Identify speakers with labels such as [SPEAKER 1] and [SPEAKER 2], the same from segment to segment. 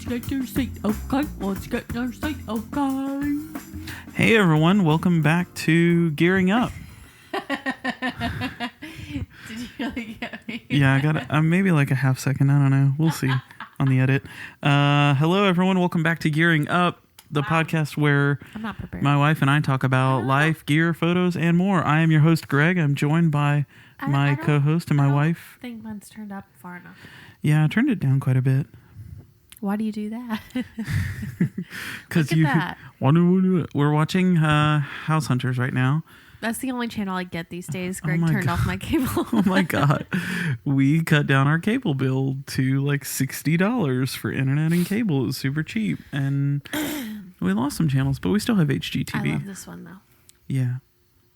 [SPEAKER 1] get your seat, okay? Let's get your seat, okay?
[SPEAKER 2] Hey everyone, welcome back to Gearing Up.
[SPEAKER 1] Did you really get me?
[SPEAKER 2] Yeah, I got maybe like a half second. I don't know. We'll see on the edit. Hello everyone, welcome back to Gearing Up, the podcast where
[SPEAKER 1] I'm not prepared.
[SPEAKER 2] my wife and I talk about life, gear, photos, and more. I am your host, Greg. I'm joined by my co-host and my wife.
[SPEAKER 1] I think mine's turned up far enough.
[SPEAKER 2] Yeah, I turned it down quite a bit.
[SPEAKER 1] Why do you do that?
[SPEAKER 2] Because
[SPEAKER 1] Look at that.
[SPEAKER 2] We're watching House Hunters right now.
[SPEAKER 1] That's the only channel I get these days. Greg
[SPEAKER 2] my
[SPEAKER 1] turned
[SPEAKER 2] God.
[SPEAKER 1] off my cable.
[SPEAKER 2] Oh my God. We cut down our cable bill to like $60 for internet and cable. It was super cheap. And we lost some channels, but we still have HGTV.
[SPEAKER 1] I love this one though.
[SPEAKER 2] Yeah.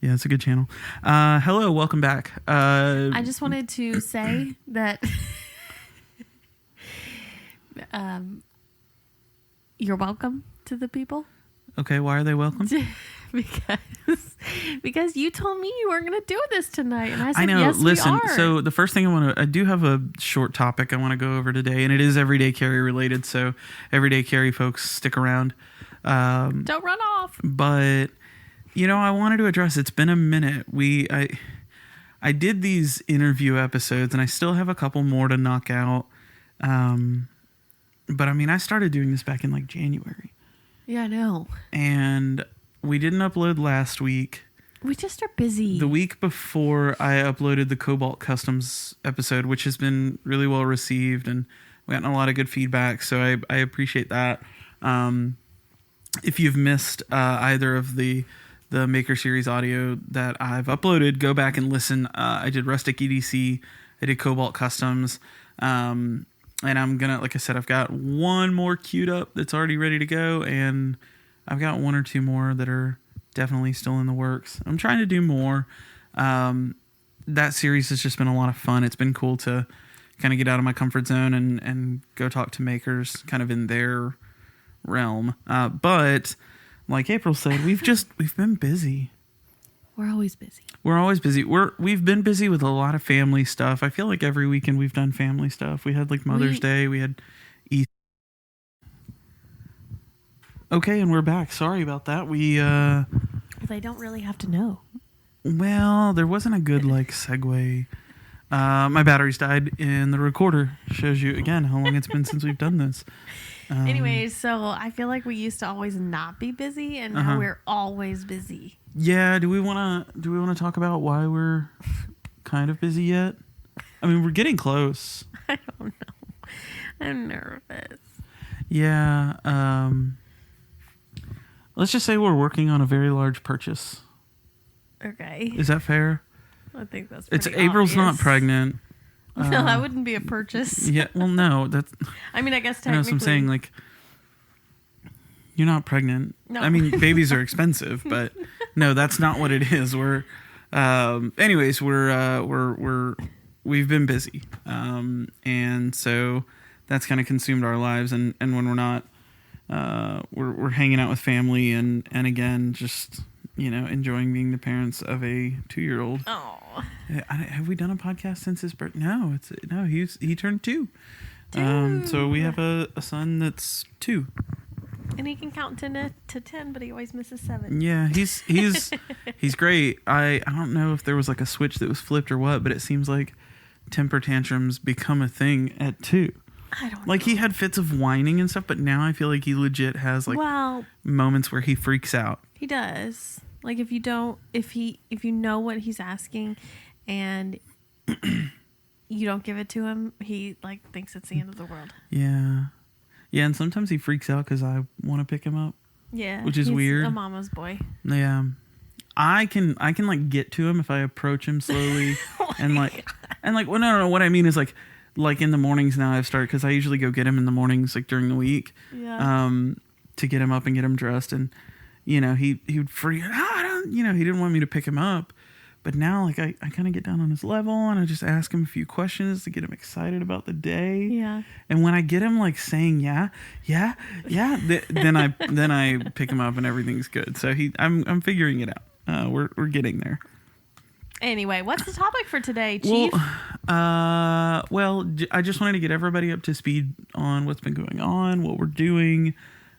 [SPEAKER 2] Yeah, it's a good channel. Hello, welcome back.
[SPEAKER 1] I just wanted to say that you're welcome to the people.
[SPEAKER 2] Okay, why are they welcome?
[SPEAKER 1] because you told me you weren't going to do this tonight, and I said
[SPEAKER 2] I know.
[SPEAKER 1] yes,
[SPEAKER 2] Listen,
[SPEAKER 1] we are.
[SPEAKER 2] so the first thing I do have a short topic I want to go over today, and it is everyday carry related. So everyday carry folks, stick around.
[SPEAKER 1] Don't run off.
[SPEAKER 2] But I wanted to address. It's been a minute. I did these interview episodes, and I still have a couple more to knock out. But I mean, I started doing this back in like January.
[SPEAKER 1] Yeah, I know.
[SPEAKER 2] And we didn't upload last week.
[SPEAKER 1] We just are busy.
[SPEAKER 2] The week before, I uploaded the Cobalt Customs episode, which has been really well received, and we gotten a lot of good feedback. So I appreciate that. If you've missed either of the Maker Series audio that I've uploaded, go back and listen. I did Rustic EDC. I did Cobalt Customs. And I'm going to, like I said, I've got one more queued up that's already ready to go. And I've got one or two more that are definitely still in the works. I'm trying to do more. That series has just been a lot of fun. It's been cool to kind of get out of my comfort zone and go talk to makers kind of in their realm. But like April said, we've been busy.
[SPEAKER 1] We're always busy.
[SPEAKER 2] We're always busy. We've been busy with a lot of family stuff. I feel like every weekend we've done family stuff. We had like Mother's Day. We had Easter. Okay, and we're back. Sorry about that.
[SPEAKER 1] Well, they don't really have to know.
[SPEAKER 2] Well, there wasn't a good like segue. My batteries died in the recorder. Shows you again how long it's been since we've done this.
[SPEAKER 1] Anyways, so I feel like we used to always not be busy, and now we're always busy.
[SPEAKER 2] Yeah, do we want to talk about why we're kind of busy yet? I mean, we're getting close.
[SPEAKER 1] I don't know. I'm nervous.
[SPEAKER 2] Yeah, let's just say we're working on a very large purchase.
[SPEAKER 1] Okay.
[SPEAKER 2] Is that fair?
[SPEAKER 1] I think that's pretty
[SPEAKER 2] April's
[SPEAKER 1] obvious.
[SPEAKER 2] not pregnant.
[SPEAKER 1] No, that wouldn't be a purchase.
[SPEAKER 2] Yeah, well, no, that's...
[SPEAKER 1] I mean, I guess
[SPEAKER 2] I
[SPEAKER 1] technically...
[SPEAKER 2] know, so I'm saying, like, you're not pregnant.
[SPEAKER 1] No.
[SPEAKER 2] I mean, babies are expensive, but no, that's not what it is. Anyways, we've been busy. And so that's kind of consumed our lives. And when we're not, we're hanging out with family and again, just, enjoying being the parents of a 2-year-old.
[SPEAKER 1] Oh.
[SPEAKER 2] Have we done a podcast since his birth? No, he turned 2.
[SPEAKER 1] 2.
[SPEAKER 2] So we have a son that's 2.
[SPEAKER 1] And he can count to 10, but he always misses 7.
[SPEAKER 2] Yeah, he's great. I don't know if there was like a switch that was flipped or what, but it seems like temper tantrums become a thing at 2.
[SPEAKER 1] I don't
[SPEAKER 2] Like
[SPEAKER 1] know.
[SPEAKER 2] he had fits of whining and stuff, but now I feel like he legit has like moments where he freaks out.
[SPEAKER 1] He does. Like if you know what he's asking and you don't give it to him, he like thinks it's the end of the world.
[SPEAKER 2] Yeah. Yeah, and sometimes he freaks out because I want to pick him up.
[SPEAKER 1] Yeah.
[SPEAKER 2] Which is
[SPEAKER 1] he's
[SPEAKER 2] weird.
[SPEAKER 1] A mama's boy.
[SPEAKER 2] Yeah. I can like get to him if I approach him slowly and like well no what I mean is like in the mornings now I've started because I usually go get him in the mornings like during the week.
[SPEAKER 1] Yeah.
[SPEAKER 2] To get him up and get him dressed and he would freak out. He didn't want me to pick him up. But now, like, I kind of get down on his level and I just ask him a few questions to get him excited about the day.
[SPEAKER 1] Yeah.
[SPEAKER 2] And when I get him, like, saying, yeah, then I pick him up and everything's good. So I'm figuring it out. We're getting there.
[SPEAKER 1] Anyway, what's the topic for today,
[SPEAKER 2] Well,
[SPEAKER 1] Chief?
[SPEAKER 2] I just wanted to get everybody up to speed on what's been going on, what we're doing.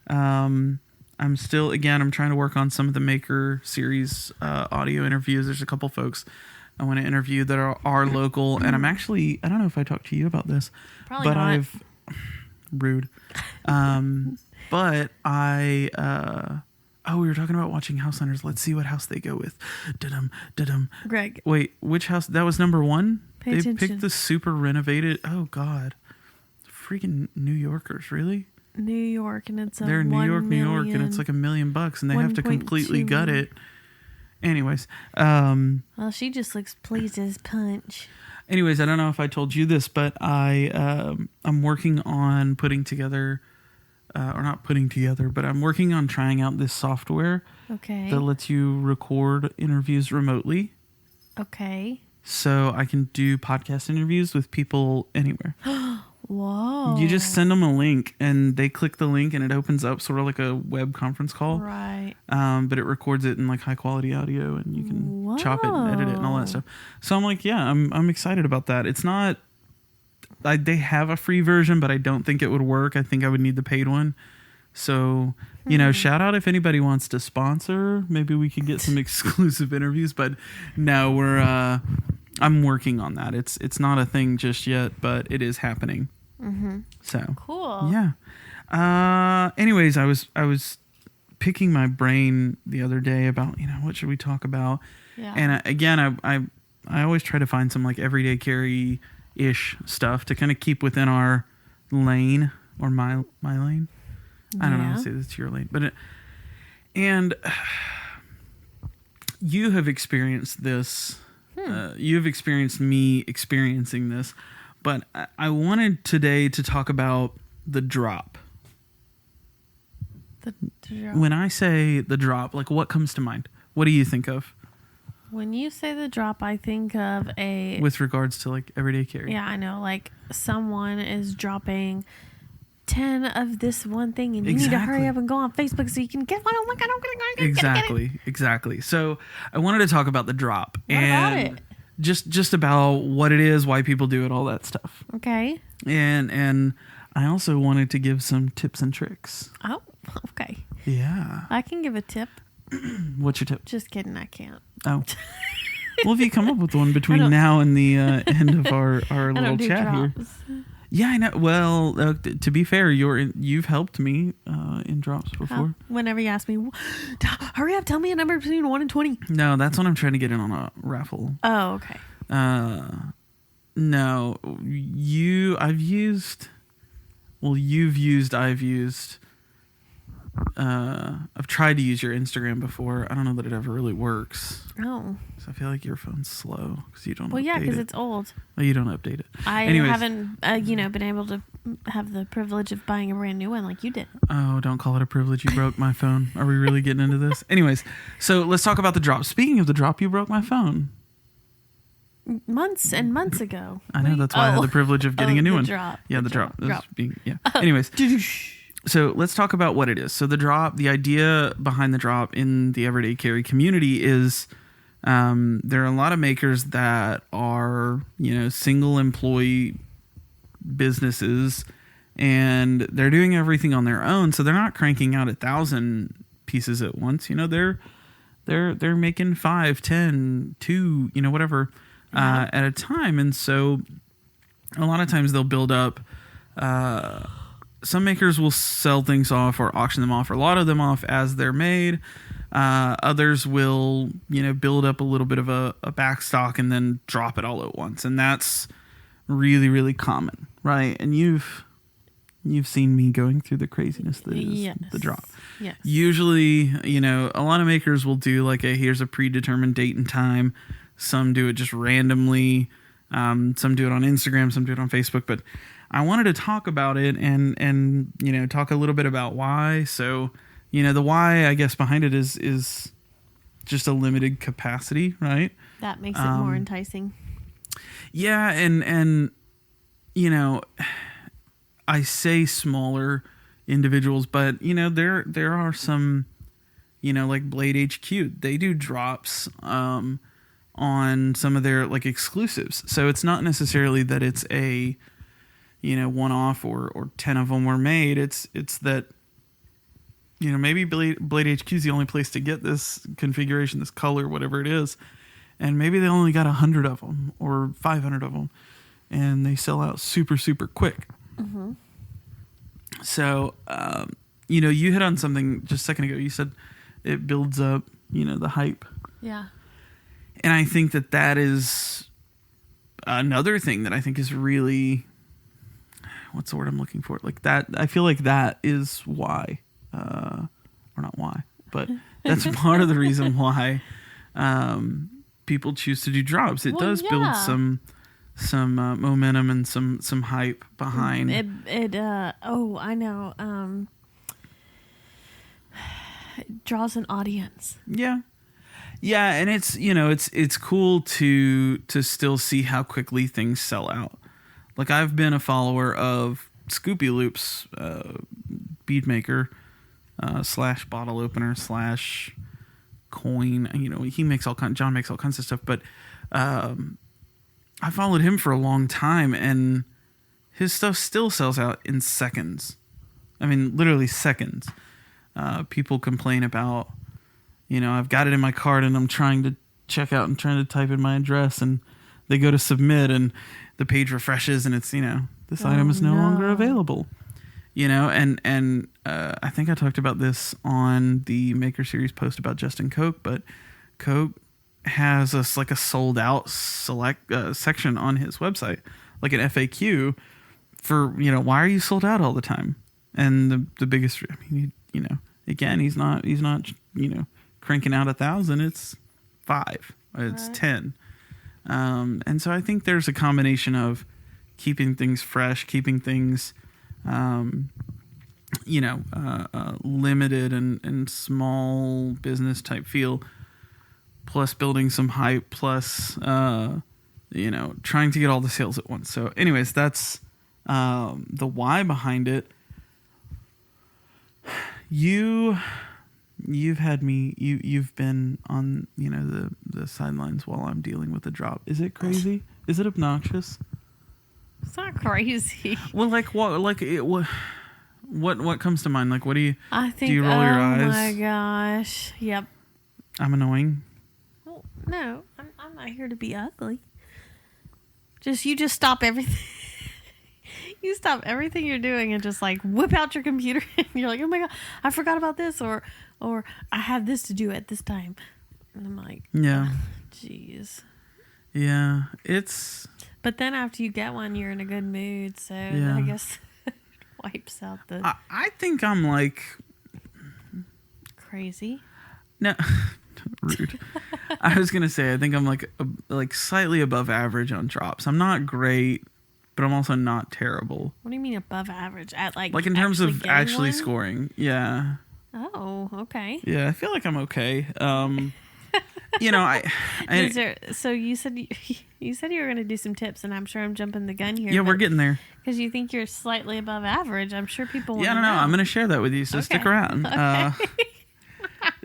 [SPEAKER 2] I'm trying to work on some of the Maker series audio interviews. There's a couple folks I want to interview that are local, and I don't know if I talked to you about this,
[SPEAKER 1] Probably
[SPEAKER 2] but
[SPEAKER 1] not.
[SPEAKER 2] rude. But we were talking about watching House Hunters. Let's see what house they go with. Da-dum.
[SPEAKER 1] Greg,
[SPEAKER 2] Wait, which house? That was number one?
[SPEAKER 1] Pay
[SPEAKER 2] They
[SPEAKER 1] attention.
[SPEAKER 2] picked the super renovated. Oh, God. Freaking New Yorkers, really?
[SPEAKER 1] New York, and it's
[SPEAKER 2] They're in New York, and it's like $1 million, and they have to
[SPEAKER 1] 1.2
[SPEAKER 2] completely gut
[SPEAKER 1] million.
[SPEAKER 2] it. Anyways,
[SPEAKER 1] Well, she just looks pleased as punch.
[SPEAKER 2] I don't know if I told you this, but I'm working on putting together, but I'm working on trying out this software
[SPEAKER 1] Okay.
[SPEAKER 2] that lets you record interviews remotely.
[SPEAKER 1] Okay.
[SPEAKER 2] So I can do podcast interviews with people anywhere.
[SPEAKER 1] Whoa.
[SPEAKER 2] You just send them a link and they click the link and it opens up sort of like a web conference call.
[SPEAKER 1] Right.
[SPEAKER 2] But it records it in like high quality audio and you can chop it and edit it and all that stuff. So I'm like, yeah, I'm excited about that. It's not, they have a free version, but I don't think it would work. I think I would need the paid one. So, shout out if anybody wants to sponsor. Maybe we could get some exclusive interviews, but no, I'm working on that. It's not a thing just yet, but it is happening.
[SPEAKER 1] Mm-hmm.
[SPEAKER 2] So
[SPEAKER 1] Cool.
[SPEAKER 2] yeah. Anyways, I was picking my brain the other day about what should we talk about,
[SPEAKER 1] Yeah.
[SPEAKER 2] and I always try to find some like everyday carry ish stuff to kind of keep within our lane or my lane. I don't know how to say this, your lane, but you have experienced this. You have experienced me experiencing this, but I wanted today to talk about the drop.
[SPEAKER 1] The drop.
[SPEAKER 2] When I say the drop, like what comes to mind? What do you think of
[SPEAKER 1] When you say the drop, I think of
[SPEAKER 2] with regards to like everyday carry?
[SPEAKER 1] Yeah, I know. Like someone is dropping 10 of this one thing and you need to hurry up and go on Facebook so you can get one. Oh my God, I'm going to get it.
[SPEAKER 2] Exactly. So I wanted to talk about the drop.
[SPEAKER 1] What about it?
[SPEAKER 2] Just about what it is, why people do it, all that stuff.
[SPEAKER 1] Okay.
[SPEAKER 2] And I also wanted to give some tips and tricks.
[SPEAKER 1] Oh, okay.
[SPEAKER 2] Yeah.
[SPEAKER 1] I can give a tip.
[SPEAKER 2] What's your tip?
[SPEAKER 1] Just kidding, I can't.
[SPEAKER 2] Oh. Well, if you come up with one between now and the end of our little chat here. Yeah, I know. Well, to be fair, you've helped me in drops before.
[SPEAKER 1] Whenever you ask me, hurry up, tell me a number between 1 and 20.
[SPEAKER 2] No, that's when I'm trying to get in on a raffle.
[SPEAKER 1] Oh, okay.
[SPEAKER 2] No, I've used. I've tried to use your Instagram before. I don't know that it ever really works.
[SPEAKER 1] Oh.
[SPEAKER 2] So I feel like your phone's slow because you don't.
[SPEAKER 1] Well, yeah,
[SPEAKER 2] because
[SPEAKER 1] it's old.
[SPEAKER 2] Well, you don't update it.
[SPEAKER 1] I
[SPEAKER 2] Anyways.
[SPEAKER 1] haven't, been able to have the privilege of buying a brand new one like you did.
[SPEAKER 2] Oh, don't call it a privilege. You broke my phone. Are we really getting into this? Anyways, so let's talk about the drop. Speaking of the drop, you broke my phone.
[SPEAKER 1] Months and months ago.
[SPEAKER 2] I know. That's why I had the privilege of getting a new one.
[SPEAKER 1] Drop.
[SPEAKER 2] Yeah, the drop. Anyways. So let's talk about what it is. So the drop, the idea behind the drop in the everyday carry community is there are a lot of makers that are, single employee businesses and they're doing everything on their own. So they're not cranking out 1,000 pieces at once. They're making 5, 10, 2, whatever at a time. And so a lot of times they'll build up, some makers will sell things off or auction them off, or a lot of them off as they're made. Others will, build up a little bit of a back stock and then drop it all at once. And that's really, really common, right? And you've seen me going through the craziness that is the drop.
[SPEAKER 1] Yes.
[SPEAKER 2] Usually, a lot of makers will do like here's a predetermined date and time. Some do it just randomly. Some do it on Instagram, some do it on Facebook, but I wanted to talk about it and talk a little bit about why. So, the why, I guess, behind it is just a limited capacity, right?
[SPEAKER 1] That makes it more enticing.
[SPEAKER 2] Yeah, and I say smaller individuals, but there are some, like Blade HQ, they do drops, on some of their like exclusives. So it's not necessarily that it's a, one-off or 10 of them were made. It's that, maybe Blade HQ is the only place to get this configuration, this color, whatever it is. And maybe they only got 100 of them or 500 of them, and they sell out super, super quick. Mm-hmm. So, you hit on something just a second ago. You said it builds up, the hype.
[SPEAKER 1] Yeah.
[SPEAKER 2] And I think that is another thing that I think is really, what's the word I'm looking for? Like that, I feel like that is why, or not why, but that's part of the reason why people choose to do drops. It does build some momentum and some hype behind
[SPEAKER 1] it. I know. It draws an audience.
[SPEAKER 2] Yeah, and it's cool to still see how quickly things sell out. Like I've been a follower of Scoopy Loops, bead maker / bottle opener / coin. He makes John makes all kinds of stuff, but I followed him for a long time, and his stuff still sells out in seconds. I mean, literally seconds. People complain about, I've got it in my cart and I'm trying to check out and trying to type in my address, and they go to submit and the page refreshes and it's, this item is no longer available. And I think I talked about this on the Maker Series post about Justin Koch, but Koch has a sold out select section on his website, like an FAQ for, why are you sold out all the time? And the biggest, again, he's not, cranking out 1,000. It's 5, it's 10. And so I think there's a combination of keeping things fresh, keeping things, limited and small business type feel, plus building some hype, plus, trying to get all the sales at once. So anyways, that's the why behind it. You've had me, you've been on, the sidelines while I'm dealing with the drop. Is it crazy? Is it obnoxious?
[SPEAKER 1] It's not crazy.
[SPEAKER 2] Well, what comes to mind? Like, what do you,
[SPEAKER 1] I think,
[SPEAKER 2] do you roll your eyes?
[SPEAKER 1] Oh my gosh. Yep.
[SPEAKER 2] I'm annoying.
[SPEAKER 1] Well, no, I'm not here to be ugly. You just stop everything. You stop everything you're doing and just whip out your computer and you're like, oh my God, I forgot about this, or I have this to do at this time. And I'm like,
[SPEAKER 2] yeah,
[SPEAKER 1] jeez.
[SPEAKER 2] Yeah,
[SPEAKER 1] but then after you get one, you're in a good mood. So I guess it wipes out the.
[SPEAKER 2] I think I'm
[SPEAKER 1] crazy.
[SPEAKER 2] No, rude. I was gonna say I think I'm slightly above average on drops. I'm not great, but I'm also not terrible.
[SPEAKER 1] What do you mean above average? At
[SPEAKER 2] in terms of actually scoring? Yeah.
[SPEAKER 1] Oh, okay.
[SPEAKER 2] Yeah, I feel like I'm okay.
[SPEAKER 1] So you said you were going to do some tips, and I'm sure I'm jumping the gun here.
[SPEAKER 2] Yeah, we're getting there.
[SPEAKER 1] Because you think you're slightly above average. I'm sure people want to
[SPEAKER 2] know. I'm going to share that with you, so stick around. Okay.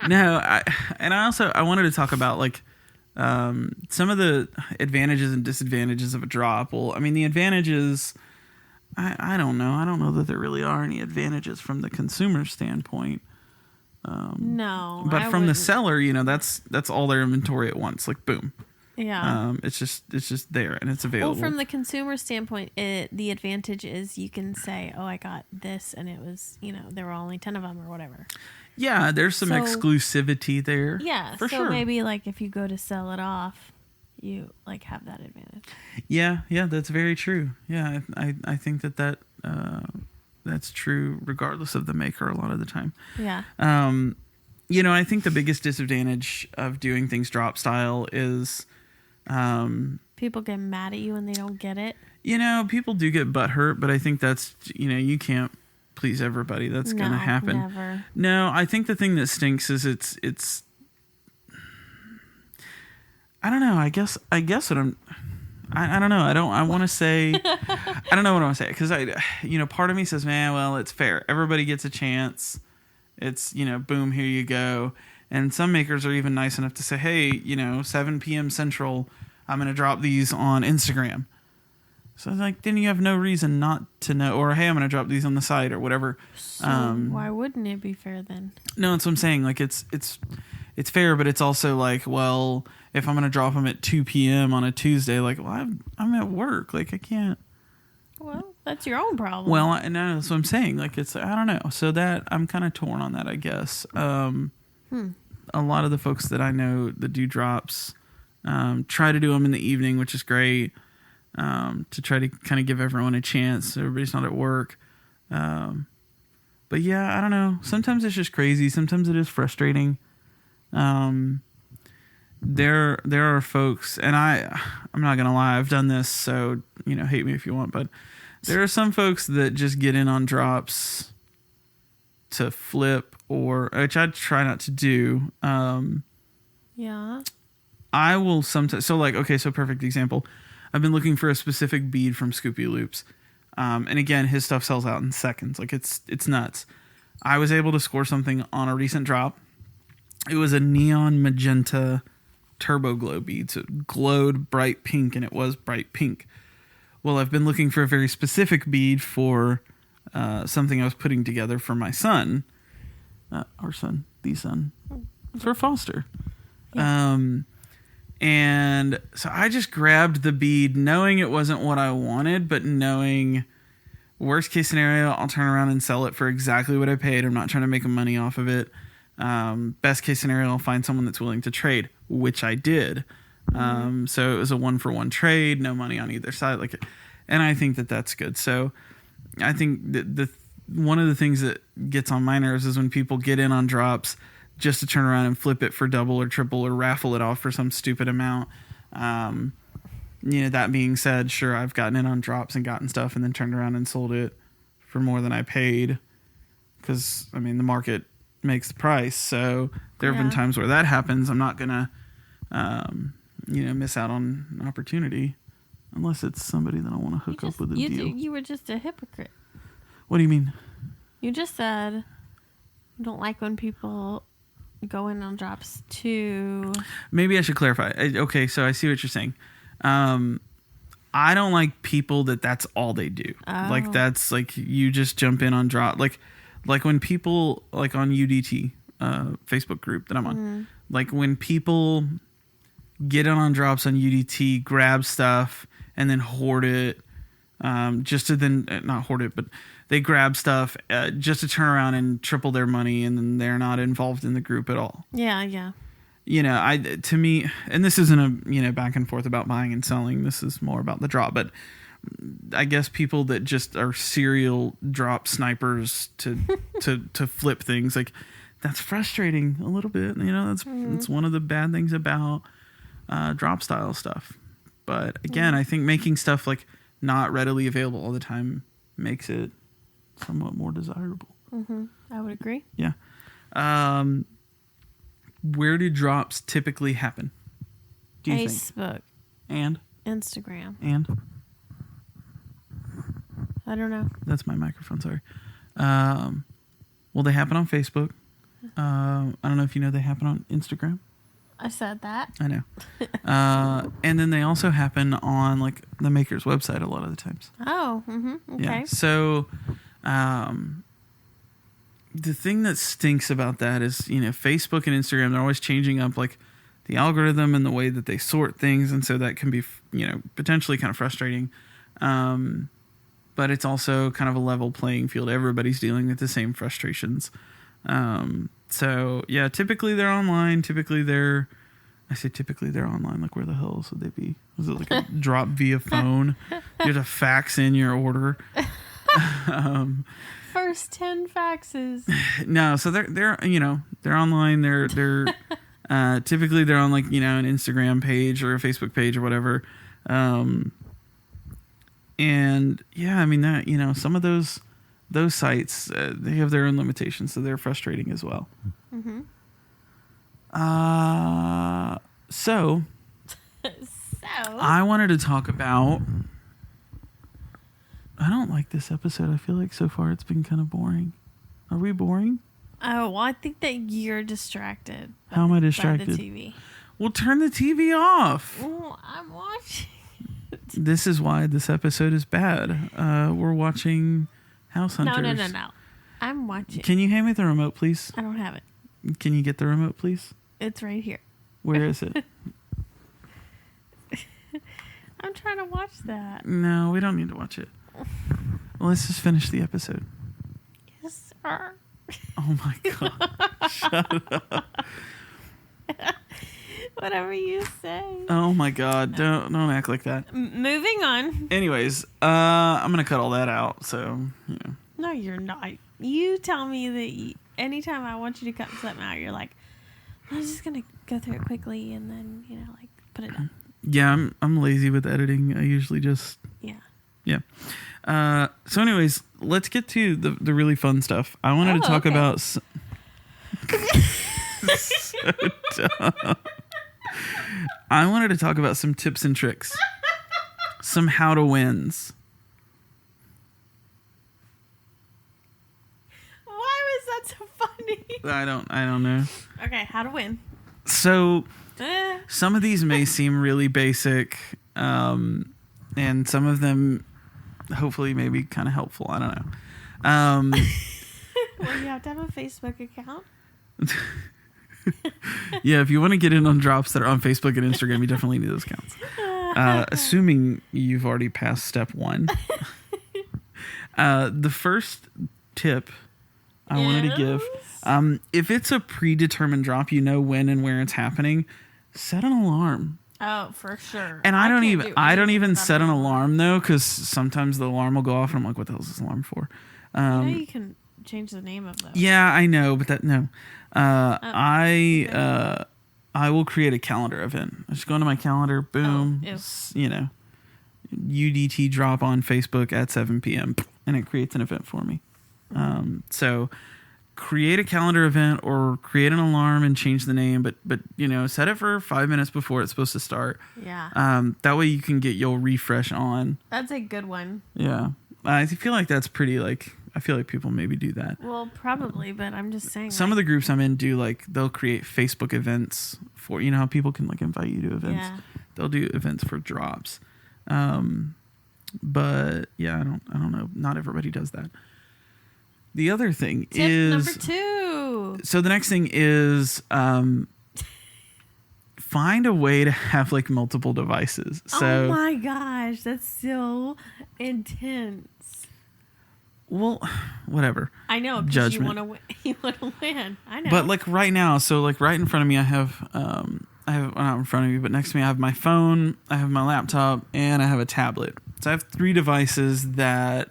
[SPEAKER 2] I wanted to talk about some of the advantages and disadvantages of a drop. Well, I mean, the advantages, I don't know. I don't know that there really are any advantages from the consumer standpoint.
[SPEAKER 1] No,
[SPEAKER 2] but from the seller, that's all their inventory at once. Boom.
[SPEAKER 1] Yeah.
[SPEAKER 2] It's just there and it's available.
[SPEAKER 1] Well, from the consumer standpoint, the advantage is you can say, "Oh, I got this," and it was, there were only 10 of them or whatever.
[SPEAKER 2] Yeah, there's some exclusivity there.
[SPEAKER 1] Yeah,
[SPEAKER 2] for sure.
[SPEAKER 1] Maybe if you go to sell it off, you have that advantage.
[SPEAKER 2] Yeah, that's very true. Yeah, I think that that's true regardless of the maker a lot of the time.
[SPEAKER 1] Yeah.
[SPEAKER 2] I think the biggest disadvantage of doing things drop style is
[SPEAKER 1] people get mad at you when they don't get it.
[SPEAKER 2] People do get butthurt, but I think that's, you can't please everybody. That's going to happen.
[SPEAKER 1] Never.
[SPEAKER 2] No, I think the thing that stinks is it's I don't know. I guess what I don't know. I want to say, I don't know what I want to say. Cause part of me says, man, well, it's fair. Everybody gets a chance. It's, boom, here you go. And some makers are even nice enough to say, hey, 7 p.m. Central, I'm going to drop these on Instagram. So like, then you have no reason not to know, or hey, I'm going to drop these on the site or whatever.
[SPEAKER 1] So why wouldn't it be fair then?
[SPEAKER 2] No, that's what I'm saying. Like it's fair, but it's also like, well, if I'm going to drop them at 2 p.m. on a Tuesday, like, well, I'm at work. Like I can't.
[SPEAKER 1] Well, that's your own problem.
[SPEAKER 2] Well, no, that's what I'm saying. Like I don't know. So that I'm kind of torn on that, I guess. A lot of the folks that I know that do drops try to do them in the evening, which is great. To try to kind of give everyone a chance. So everybody's not at work. But yeah, I don't know. Sometimes it's just crazy. Sometimes it is frustrating. There are folks, and I'm not going to lie, I've done this, so, hate me if you want, but there are some folks that just get in on drops to flip, which I try not to do.
[SPEAKER 1] Yeah.
[SPEAKER 2] I will sometimes, so perfect example. I've been looking for a specific bead from Scoopy Loops. And again, his stuff sells out in seconds. Like it's nuts. I was able to score something on a recent drop. It was a neon magenta turbo glow bead. So it glowed bright pink, and it was bright pink. Well, I've been looking for a very specific bead for something I was putting together for my son. Our son, the son. For Foster. Yeah. And so I just grabbed the bead knowing it wasn't what I wanted, but knowing worst case scenario, I'll turn around and sell it for exactly what I paid. I'm not trying to make money off of it. Best case scenario, I'll find someone that's willing to trade, which I did. So it was a 1-for-1 trade, no money on either side. And I think that that's good. So I think that one of the things that gets on my nerves is when people get in on drops just to turn around and flip it for double or triple or raffle it off for some stupid amount. That being said, sure, I've gotten in on drops and gotten stuff and then turned around and sold it for more than I paid. Because, the market makes the price. So there have been times where that happens. I'm not going to, miss out on an opportunity. Unless it's somebody that I want to hook up with a deal.
[SPEAKER 1] You were just a hypocrite.
[SPEAKER 2] What do you mean?
[SPEAKER 1] You just said you don't like when people go in on drops too.
[SPEAKER 2] Maybe I should clarify. Okay, so I see what you're saying. I don't like people that's all they do. Oh. Like that's like you just jump in on drop. Like when people like on UDT Facebook group that I'm on. Like when people get in on drops on UDT, grab stuff and then hoard it. Just to then not hoard it, but they grab stuff just to turn around and triple their money, and then they're not involved in the group at all.
[SPEAKER 1] Yeah.
[SPEAKER 2] To me, and this isn't a back and forth about buying and selling. This is more about the drop. But I guess people that just are serial drop snipers to flip things, like that's frustrating a little bit. That's one of the bad things about drop style stuff. But again, I think making stuff like not readily available all the time makes it somewhat more desirable.
[SPEAKER 1] I would agree.
[SPEAKER 2] Yeah. Where do drops typically happen? Do you think?
[SPEAKER 1] Facebook.
[SPEAKER 2] And?
[SPEAKER 1] Instagram.
[SPEAKER 2] And?
[SPEAKER 1] I don't know.
[SPEAKER 2] That's my microphone, sorry. Well, they happen on Facebook. I don't know if you know they happen on Instagram.
[SPEAKER 1] I said that.
[SPEAKER 2] I know. And then they also happen on like the maker's website a lot of the times.
[SPEAKER 1] Oh, okay.
[SPEAKER 2] Yeah. So the thing that stinks about that is, Facebook and Instagram, they're always changing up like the algorithm and the way that they sort things. And so that can be, potentially kind of frustrating. But it's also kind of a level playing field. Everybody's dealing with the same frustrations. So yeah, typically they're online. Typically they're online. Like where the hell would they be? Was it like a drop via phone? You have to fax in your order.
[SPEAKER 1] First 10 faxes.
[SPEAKER 2] No, so they're online. They're typically they're on like an Instagram page or a Facebook page or whatever. And yeah, that some of those sites they have their own limitations, so they're frustrating as well. So I wanted to talk about. I don't like this episode. I feel like so far it's been kind of boring. Are we boring?
[SPEAKER 1] Oh, well, I think that you're distracted.
[SPEAKER 2] How am I
[SPEAKER 1] By
[SPEAKER 2] distracted?
[SPEAKER 1] the TV.
[SPEAKER 2] Well, turn the TV off.
[SPEAKER 1] Oh, I'm watching.
[SPEAKER 2] This is why this episode is bad. We're watching House Hunters.
[SPEAKER 1] No. I'm watching.
[SPEAKER 2] Can you hand me the remote, please?
[SPEAKER 1] I don't have it.
[SPEAKER 2] Can you get the remote, please?
[SPEAKER 1] It's right here.
[SPEAKER 2] Where is it?
[SPEAKER 1] I'm trying to watch that.
[SPEAKER 2] No, we don't need to watch it. Well, let's just finish the episode.
[SPEAKER 1] Yes, sir.
[SPEAKER 2] Oh my God. Shut up.
[SPEAKER 1] Whatever you say.
[SPEAKER 2] Oh my God. Don't act like that.
[SPEAKER 1] Moving on.
[SPEAKER 2] Anyways, I'm going to cut all that out. So,
[SPEAKER 1] No, you're not. You tell me that anytime I want you to cut something out, you're like, I'm just going to go through it quickly and then, like put it up.
[SPEAKER 2] Yeah, I'm lazy with editing. I usually just... Yeah. So anyways, let's get to the really fun stuff. I wanted to talk about... So dumb. I wanted to talk about some tips and tricks. Some how to wins.
[SPEAKER 1] Why was that so funny?
[SPEAKER 2] I don't know.
[SPEAKER 1] Okay, how to win.
[SPEAKER 2] So some of these may seem really basic, and some of them hopefully may be kind of helpful. I don't know.
[SPEAKER 1] Well, you have to have a Facebook account.
[SPEAKER 2] Yeah, if you want to get in on drops that are on Facebook and Instagram, you definitely need those accounts. Assuming you've already passed step 1. The first tip I wanted to give, if it's a predetermined drop, you know when and where it's happening, set an alarm.
[SPEAKER 1] Oh, for sure.
[SPEAKER 2] And I don't even set an alarm though, because sometimes the alarm will go off and I'm like, what the hell is this alarm for?
[SPEAKER 1] You can change the name of them.
[SPEAKER 2] Yeah, I know, but no. I will create a calendar event. I just go into my calendar, boom, UDT drop on Facebook at 7 p.m. and it creates an event for me. So create a calendar event or create an alarm and change the name, but set it for 5 minutes before it's supposed to start.
[SPEAKER 1] Yeah.
[SPEAKER 2] That way you can get your refresh on.
[SPEAKER 1] That's a good one.
[SPEAKER 2] Yeah. I feel like that's pretty I feel like people maybe do that.
[SPEAKER 1] Well, probably, but I'm just saying.
[SPEAKER 2] Some of the groups I'm in do they'll create Facebook events for, how people can invite you to events.
[SPEAKER 1] Yeah.
[SPEAKER 2] They'll do events for drops. But yeah, I don't know. Not everybody does that. The other thing is
[SPEAKER 1] number 2.
[SPEAKER 2] So the next thing is find a way to have multiple devices. So,
[SPEAKER 1] oh my gosh, that's so intense.
[SPEAKER 2] Well, whatever.
[SPEAKER 1] I know, because you want to win. You want to win. I know.
[SPEAKER 2] But right now, so right in front of me, I have not in front of me, but next to me, I have my phone, I have my laptop, and I have a tablet. So I have 3 devices that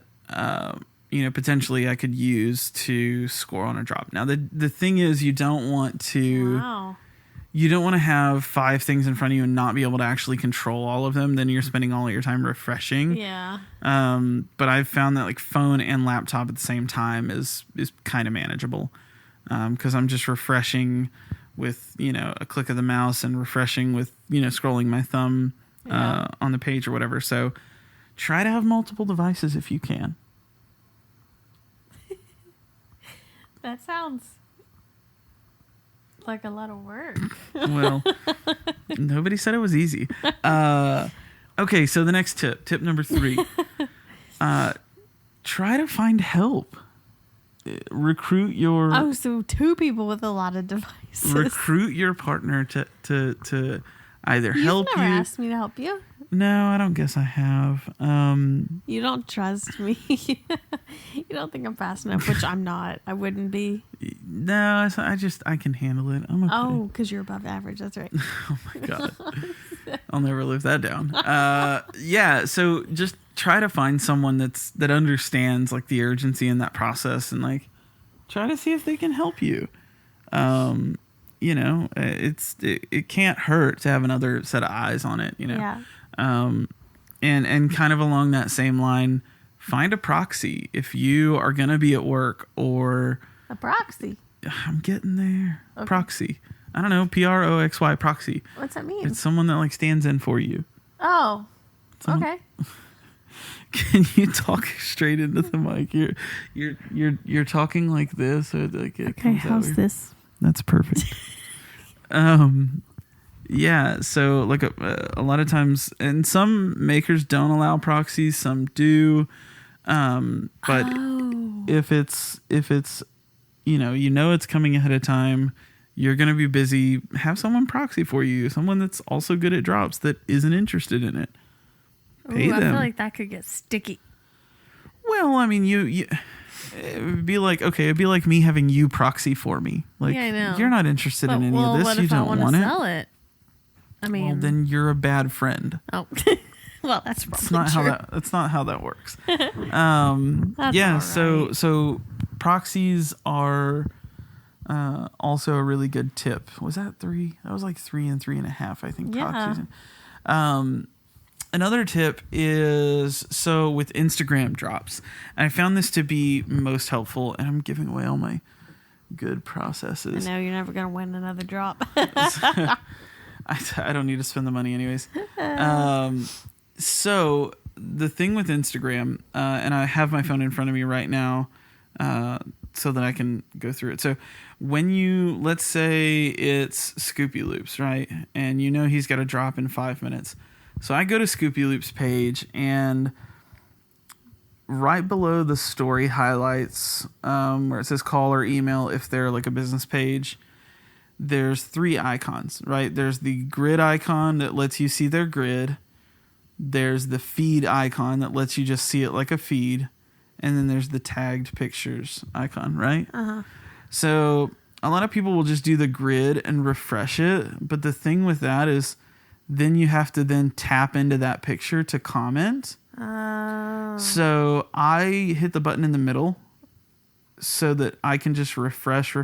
[SPEAKER 2] potentially I could use to score on a drop. Now the thing is, you don't want to.
[SPEAKER 1] Wow.
[SPEAKER 2] You don't want to have 5 things in front of you and not be able to actually control all of them. Then you're spending all of your time refreshing.
[SPEAKER 1] Yeah.
[SPEAKER 2] But I've found that phone and laptop at the same time is kind of manageable. Because I'm just refreshing with, a click of the mouse and refreshing with, scrolling my thumb on the page or whatever. So try to have multiple devices if you can.
[SPEAKER 1] That sounds like a lot of work.
[SPEAKER 2] Well, nobody said it was easy. Okay, so the next tip number 3, try to find help. Recruit your...
[SPEAKER 1] so 2 people with a lot of devices.
[SPEAKER 2] Recruit your partner to either help you.
[SPEAKER 1] You've never asked me to help you.
[SPEAKER 2] No, I don't guess I have.
[SPEAKER 1] You don't trust me. You don't think I'm fast enough, which I'm not. I wouldn't be.
[SPEAKER 2] No, I can handle it. I'm okay.
[SPEAKER 1] Oh, because you're above average. That's right.
[SPEAKER 2] Oh my God. I'll never live that down. Yeah, so just try to find someone that understands the urgency in that process and try to see if they can help you. It can't hurt to have another set of eyes on it,
[SPEAKER 1] Yeah.
[SPEAKER 2] And kind of along that same line, find a proxy if you are going to be at work or
[SPEAKER 1] A proxy.
[SPEAKER 2] I'm getting there.
[SPEAKER 1] Okay.
[SPEAKER 2] Proxy. I don't know. PROXY proxy.
[SPEAKER 1] What's that mean?
[SPEAKER 2] It's someone that stands in for you.
[SPEAKER 1] Oh. Okay.
[SPEAKER 2] Can you talk straight into the mic? You're talking like this, or like it
[SPEAKER 1] Okay,
[SPEAKER 2] comes out
[SPEAKER 1] how's
[SPEAKER 2] weird.
[SPEAKER 1] this?
[SPEAKER 2] That's perfect. Yeah. So like a lot of times, and some makers don't allow proxies, some do. But if it's it's coming ahead of time, you're gonna be busy. Have someone proxy for you, someone that's also good at drops that isn't interested in it. Pay them.
[SPEAKER 1] I feel like that could get sticky.
[SPEAKER 2] Well, I mean, you it would be like, okay, it'd be like me having you proxy for me. Like,
[SPEAKER 1] Yeah, I know.
[SPEAKER 2] you're not interested in any of this.
[SPEAKER 1] What
[SPEAKER 2] You
[SPEAKER 1] if I
[SPEAKER 2] don't
[SPEAKER 1] want
[SPEAKER 2] want
[SPEAKER 1] to
[SPEAKER 2] it.
[SPEAKER 1] sell it? I mean,
[SPEAKER 2] Well, then you're a bad friend.
[SPEAKER 1] oh, well, that's probably
[SPEAKER 2] It's not
[SPEAKER 1] true.
[SPEAKER 2] that's not how that works.
[SPEAKER 1] That's
[SPEAKER 2] Yeah.
[SPEAKER 1] all
[SPEAKER 2] So proxies are also a really good tip. Was that 3? That was like 3 and 3.5, I think.
[SPEAKER 1] Yeah.
[SPEAKER 2] Proxies. Another tip is, so with Instagram drops, and I found this to be most helpful, and I'm giving away all my good processes.
[SPEAKER 1] I know you're never gonna win another drop.
[SPEAKER 2] I don't need to spend the money anyways. So the thing with Instagram, and I have my phone in front of me right now, so that I can go through it. So when let's say it's Scoopy Loops, right? And he's got a drop in 5 minutes. So I go to Scoopy Loops page, and right below the story highlights, where it says call or email, if they're like a business page, there's 3 icons, right? There's the grid icon that lets you see their grid. There's the feed icon that lets you just see it like a feed. And then there's the tagged pictures icon, right?
[SPEAKER 1] Uh-huh.
[SPEAKER 2] So a lot of people will just do the grid and refresh it. But the thing with that is then you have to then tap into that picture to comment. So I hit the button in the middle so that I can just refresh.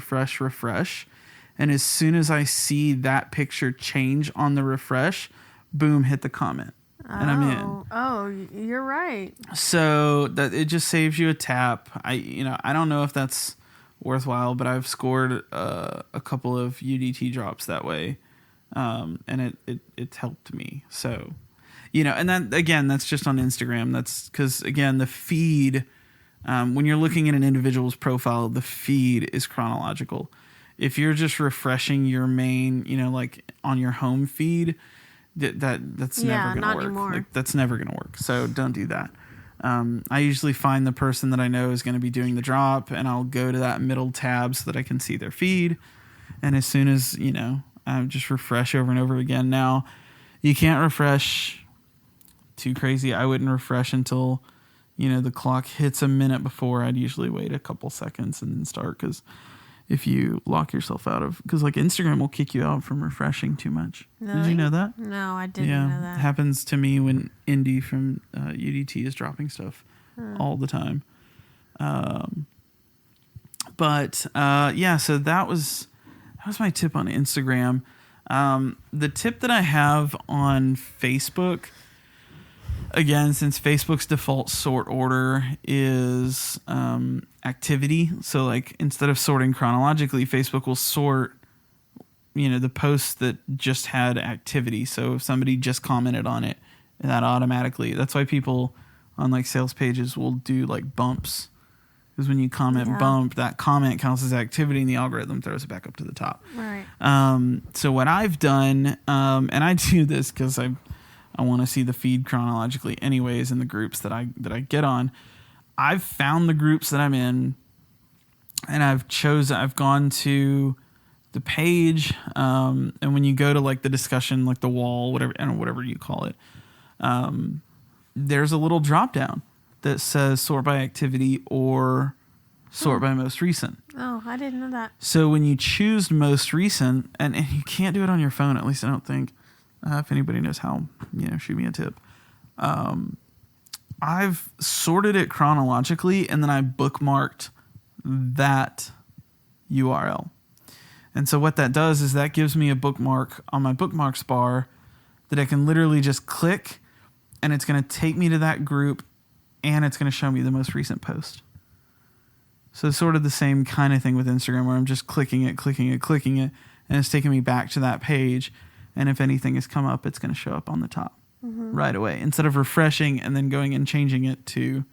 [SPEAKER 2] And as soon as I see that picture change on the refresh, boom, hit the comment. And I'm in.
[SPEAKER 1] Oh, you're right.
[SPEAKER 2] So that it just saves you a tap. I don't know if that's worthwhile, but I've scored a couple of UDT drops that way, and it helped me. So, and that again, that's just on Instagram. That's because again, the feed, when you're looking at an individual's profile, the feed is chronological. If you're just refreshing your main, like on your home feed, that's never gonna work.
[SPEAKER 1] Anymore.
[SPEAKER 2] Like that's never gonna work. So don't do that. I usually find the person that I know is going to be doing the drop, and I'll go to that middle tab so that I can see their feed. And as soon as I just refresh over and over again. Now, you can't refresh too crazy. I wouldn't refresh until the clock hits a minute before. I'd usually wait a couple seconds and then start, because if you lock yourself out of, because like Instagram will kick you out from refreshing too much.
[SPEAKER 1] Really?
[SPEAKER 2] Did you know that?
[SPEAKER 1] No, I didn't know that.
[SPEAKER 2] It happens to me when Indy from UDT is dropping stuff all the time. So that was my tip on Instagram. The tip that I have on Facebook, again, since Facebook's default sort order is activity, so like instead of sorting chronologically, Facebook will sort the posts that just had activity. So if somebody just commented on it, that automatically, that's why people on like sales pages will do like bumps, because when you comment bump, that comment counts as activity and the algorithm throws it back up to the top.
[SPEAKER 1] Right.
[SPEAKER 2] So what I've done, and I do this because I want to see the feed chronologically anyways in the groups that I get on. I've found the groups that I'm in, and I've gone to the page, and when you go to like the discussion, like the wall, whatever you call it, there's a little drop down that says sort by activity or sort by most recent.
[SPEAKER 1] Oh, I didn't know that.
[SPEAKER 2] So when you choose most recent, and you can't do it on your phone, at least I don't think. If anybody knows how, shoot me a tip. I've sorted it chronologically, and then I bookmarked that URL. And so what that does is that gives me a bookmark on my bookmarks bar that I can literally just click, and it's going to take me to that group, and it's going to show me the most recent post. So it's sort of the same kind of thing with Instagram, where I'm just clicking it, and it's taking me back to that page. And if anything has come up, it's going to show up on the top. right away instead of refreshing and then going and changing it to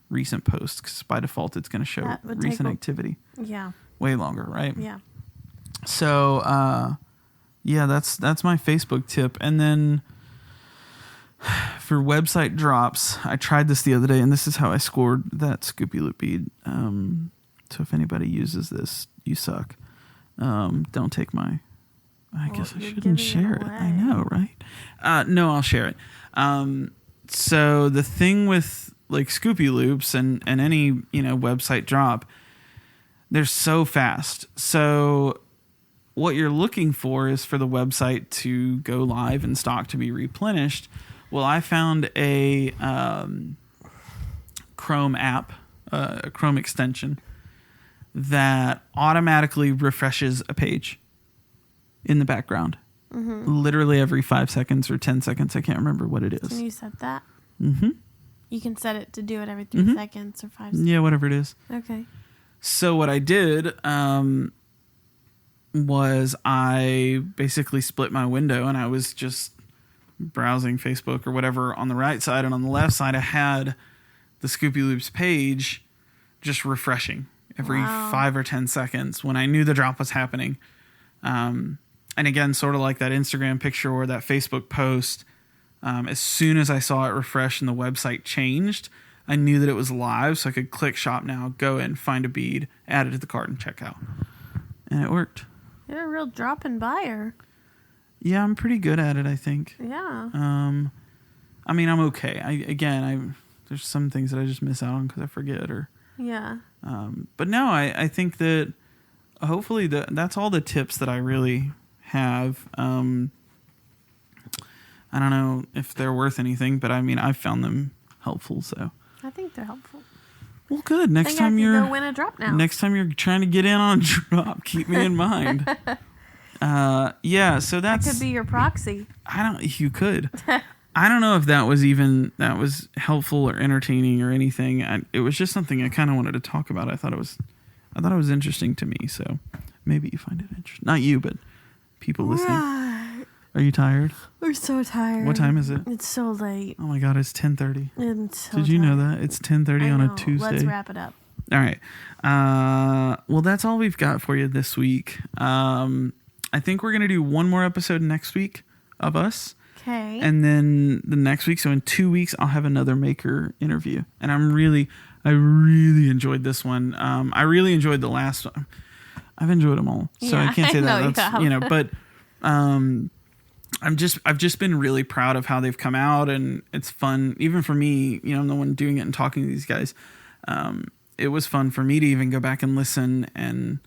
[SPEAKER 2] recent posts, because by default it's going to show recent activity.
[SPEAKER 1] Yeah.
[SPEAKER 2] Way longer, right?
[SPEAKER 1] Yeah.
[SPEAKER 2] So, yeah, that's my Facebook tip. And then for website drops, I tried this the other day, and this is how I scored that Scoopy Loop bead. So if anybody uses this, you suck. Don't take my... I guess I shouldn't share it. I know, right? No, I'll share it. So the thing with like Scoopy Loops and any website drop, they're so fast. So what you're looking for is for the website to go live and stock to be replenished. Well, I found a Chrome app, a Chrome extension that automatically refreshes a page in the background. Literally every 5 seconds or 10 seconds. I can't remember what it is.
[SPEAKER 1] Can you set that?
[SPEAKER 2] Mm-hmm.
[SPEAKER 1] You can set it to do it every 3 seconds or 5 seconds.
[SPEAKER 2] Yeah, whatever it is.
[SPEAKER 1] Okay.
[SPEAKER 2] So what I did was I basically split my window, and I was just browsing Facebook or whatever on the right side, and on the left side I had the Scoopy Loops page just refreshing every 5 or 10 seconds when I knew the drop was happening. And again, sort of like that Instagram picture or that Facebook post, as soon as I saw it refresh and the website changed, I knew that it was live, so I could click shop now, go in, find a bead, add it to the cart, and check out. And it worked.
[SPEAKER 1] You're a real drop-in buyer.
[SPEAKER 2] Yeah, I'm pretty good at it, I think.
[SPEAKER 1] Yeah.
[SPEAKER 2] I mean, I'm okay. There's some things that I just miss out on because I forget or...
[SPEAKER 1] Yeah.
[SPEAKER 2] But no, I think that hopefully that's all the tips that I really have. I don't know if they're worth anything, but I mean, I've found them helpful, so...
[SPEAKER 1] I think they're helpful.
[SPEAKER 2] Well, good. Next time you're
[SPEAKER 1] go win a drop now.
[SPEAKER 2] Next time you're trying to get in on a drop, keep me in mind. Yeah, so that's...
[SPEAKER 1] That could be your proxy.
[SPEAKER 2] You could. I don't know if that was helpful or entertaining or anything. It was just something I kind of wanted to talk about. I thought it was interesting to me, so maybe you find it interesting. Not you, but people listening.
[SPEAKER 1] Right.
[SPEAKER 2] Are you tired?
[SPEAKER 1] We're so tired.
[SPEAKER 2] What time is it?
[SPEAKER 1] It's so late.
[SPEAKER 2] Oh my God, it's 10:30.
[SPEAKER 1] Did
[SPEAKER 2] you know that? It's 10:30 on a Tuesday.
[SPEAKER 1] Let's wrap it up.
[SPEAKER 2] All right. Well, that's all we've got for you this week. I think we're going to do one more episode next week of us.
[SPEAKER 1] Okay.
[SPEAKER 2] And then the next week, so in 2 weeks, I'll have another maker interview. And I really enjoyed this one. I really enjoyed the last one. I've enjoyed them all. So
[SPEAKER 1] yeah,
[SPEAKER 2] I can't say that.
[SPEAKER 1] that's,
[SPEAKER 2] but I've just been really proud of how they've come out, and it's fun even for me. I'm the one doing it and talking to these guys. It was fun for me to even go back and listen and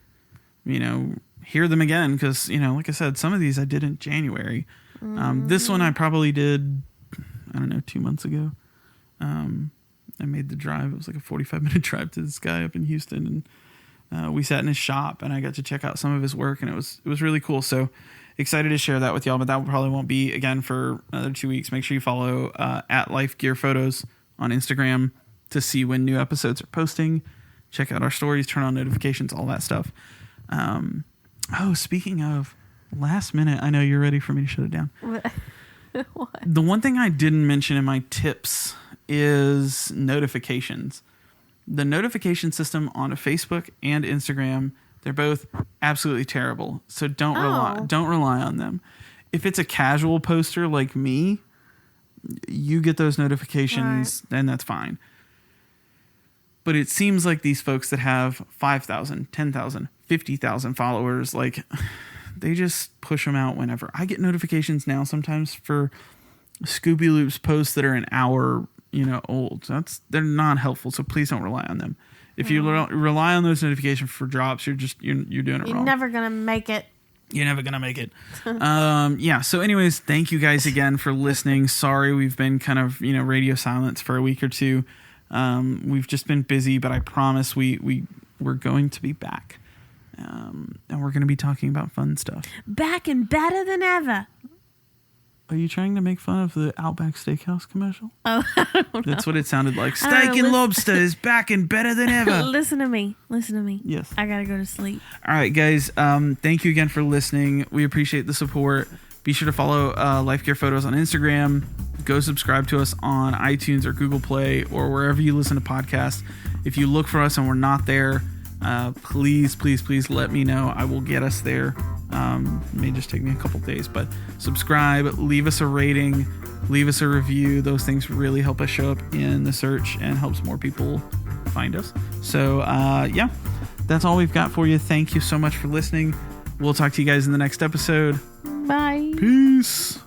[SPEAKER 2] hear them again, because like I said, some of these I did in January. This one I probably did, 2 months ago. I made the drive. It was like a 45-minute drive to this guy up in Houston, and we sat in his shop, and I got to check out some of his work, and it was really cool. So excited to share that with y'all, but that probably won't be again for another 2 weeks. Make sure you follow at Life Gear Photos on Instagram to see when new episodes are posting. Check out our stories, turn on notifications, all that stuff. Speaking of last minute, I know you're ready for me to shut it down.
[SPEAKER 1] What?
[SPEAKER 2] The one thing I didn't mention in my tips is notifications. The notification system on Facebook and Instagram, they're both absolutely terrible. So don't rely on them. If it's a casual poster like me, you get those notifications, then that's fine. But it seems like these folks that have 5,000, 10,000, 50,000 followers, like they just push them out whenever. I get notifications now sometimes for Scoopy Loops posts that are an hour, old. They're not helpful, so please don't rely on them. If you rely on those notifications for drops, you're doing it wrong.
[SPEAKER 1] You're never gonna make it.
[SPEAKER 2] You're never gonna make it. Yeah. So, anyways, thank you guys again for listening. Sorry, we've been kind of radio silence for a week or two. We've just been busy, but I promise we're going to be back, and we're going to be talking about fun stuff.
[SPEAKER 1] Back and better than ever.
[SPEAKER 2] Are you trying to make fun of the Outback Steakhouse commercial?
[SPEAKER 1] Oh, I don't know.
[SPEAKER 2] That's what it sounded like. Steak and lobster is back and better than ever.
[SPEAKER 1] Listen to me.
[SPEAKER 2] Yes.
[SPEAKER 1] I gotta go to sleep.
[SPEAKER 2] All right, guys. Thank you again for listening. We appreciate the support. Be sure to follow Life Gear Photos on Instagram. go subscribe to us on iTunes or Google Play or wherever you listen to podcasts. If you look for us and we're not there, please let me know. I will get us there. It may just take me a couple days, but subscribe, leave us a rating, leave us a review. Those things really help us show up in the search and helps more people find us. So yeah, that's all we've got for you. Thank you so much for listening. We'll talk to you guys in the next episode.
[SPEAKER 1] Bye.
[SPEAKER 2] Peace.